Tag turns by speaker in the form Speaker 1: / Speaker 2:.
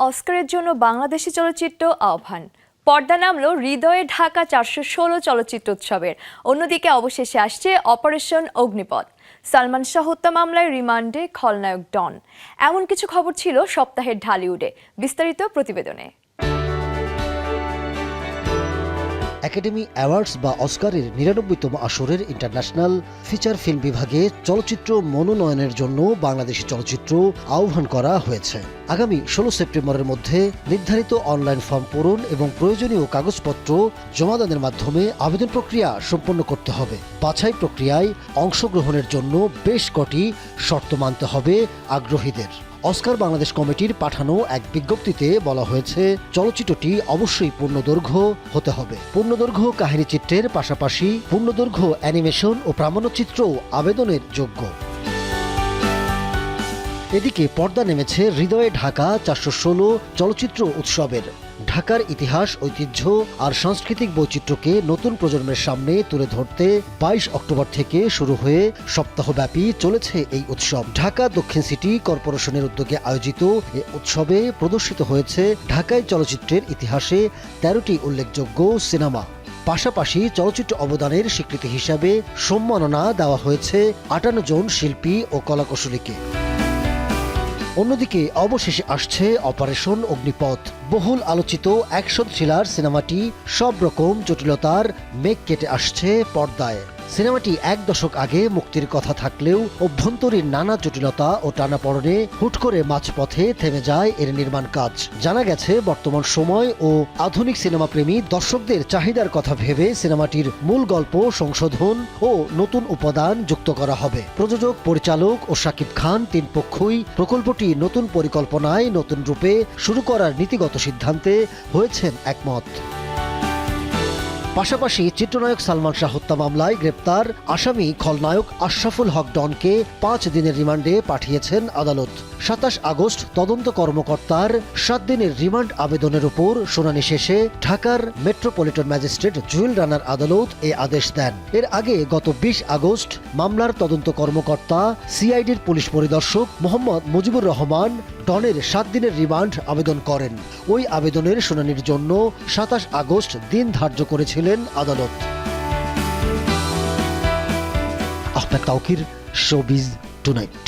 Speaker 1: অস্কারের জন্য বাংলাদেশি চলচ্চিত্র আহ্বান। পর্দা নামল হৃদয়ে ঢাকা 416 চলচ্চিত্র উৎসবের। অন্যদিকে অবশেষে আসছে অপারেশন অগ্নিপথ। সালমান শাহ হত্যা মামলায় রিমান্ডে খলনায়ক ডন। এমন কিছু খবর ছিল সপ্তাহের ঢালিউডে। বিস্তারিত প্রতিবেদনে।
Speaker 2: একাডেমি অ্যাওয়ার্ডস বা অস্কারের ৯৯তম আসরের ইন্টারন্যাশনাল ফিচার ফিল্ম বিভাগে চলচ্চিত্র মনোনয়নের জন্য বাংলাদেশি চলচ্চিত্র আহ্বান করা হয়েছে। আগামী ১৬ সেপ্টেম্বরের মধ্যে নির্ধারিত অনলাইন ফর্ম পূরণ এবং প্রয়োজনীয় কাগজপত্র জমাদানের মাধ্যমে আবেদন প্রক্রিয়া সম্পন্ন করতে হবে। বাছাই প্রক্রিয়ায় অংশগ্রহণের জন্য বেশ কটি শর্ত মানতে হবে আগ্রহীদের। অস্কার বাংলাদেশ কমিটির পাঠানো এক বিজ্ঞপ্তিতে বলা হয়েছে, চলচ্চিত্রটি অবশ্যই পূর্ণদৈর্ঘ্য হতে হবে। পূর্ণদৈর্ঘ্য কাহিনীচিত্রের পাশাপাশি পূর্ণদৈর্ঘ্য অ্যানিমেশন ও প্রামাণ্যচিত্রও আবেদনের যোগ্য। এদিকে পর্দা নেমেছে হৃদয়ে ঢাকা 416 চলচ্চিত্র উৎসবের। ঢাকার ইতিহাস, ঐতিহ্য আর সাংস্কৃতিক বৈচিত্র্যকে নতুন প্রজন্মের সামনে তুলে ধরতে ২২ অক্টোবর থেকে শুরু হয়ে সপ্তাহব্যাপী চলেছে এই উৎসব। ঢাকা দক্ষিণ সিটি কর্পোরেশনের উদ্যোগে আয়োজিত এই উৎসবে প্রদর্শিত হয়েছে ঢাকায় চলচ্চিত্রের ইতিহাসে ১৩টি উল্লেখযোগ্য সিনেমা। পাশাপাশি চলচ্চিত্র অবদানের স্বীকৃতি হিসাবে সম্মাননা দেওয়া হয়েছে ৫৮ জন শিল্পী ও কলাকুশলীকে। অন্যদিকে অবশেষে আসছে অপারেশন অগ্নিপথ। বহুল আলোচিত অ্যাকশন থ্রিলার সিনেমাটি সব রকম জটিলতার মেঘ কেটে আসছে পর্দায়। সিনেমাটি ১ দশক আগে মুক্তির কথা থাকলেও অভ্যন্তরীণ নানা জটিলতা ও টানাপড়নে হুট করে মাঝপথে থেমে যায় এর নির্মাণ কাজ। জানা গেছে, বর্তমান সময় ও আধুনিক সিনেমাপ্রেমী দর্শকদের চাহিদার কথা ভেবে সিনেমাটির মূল গল্প সংশোধন ও নতুন উপাদান যুক্ত করা হবে। প্রযোজক, পরিচালক ও শাকিব খান তিন পক্ষই প্রকল্পটি নতুন পরিকল্পনায় নতুন রূপে শুরু করার নীতিগত সিদ্ধান্তে হয়েছেন একমত। পাশাপাশি চিত্রনায়ক সালমান শাহ হত্যা মামলায় গ্রেপ্তার আসামি খলনায়ক আশরাফুল হক ডনকে ৫ দিনের রিমান্ডে পাঠিয়েছেন আদালত। ২৭ আগস্ট তদন্ত কর্মকর্তার ৭ দিনের রিমান্ড আবেদনের উপর শুনানি শেষে ঢাকার মেট্রোপলিটন ম্যাজিস্ট্রেট জুয়েল রানার আদালত এ আদেশ দেন। এর আগে গত ২০ আগস্ট মামলার তদন্ত কর্মকর্তা সিআইডির পুলিশ পরিদর্শক মোহাম্মদ মুজিবুর রহমান ডনের ৭ দিনের রিমান্ড আবেদন করেন। ওই আবেদনের শুনানির জন্য ২৭ আগস্ট দিন ধার্য করেছিলেন আদালত। Ahmed Tauquir, showbiz tonight.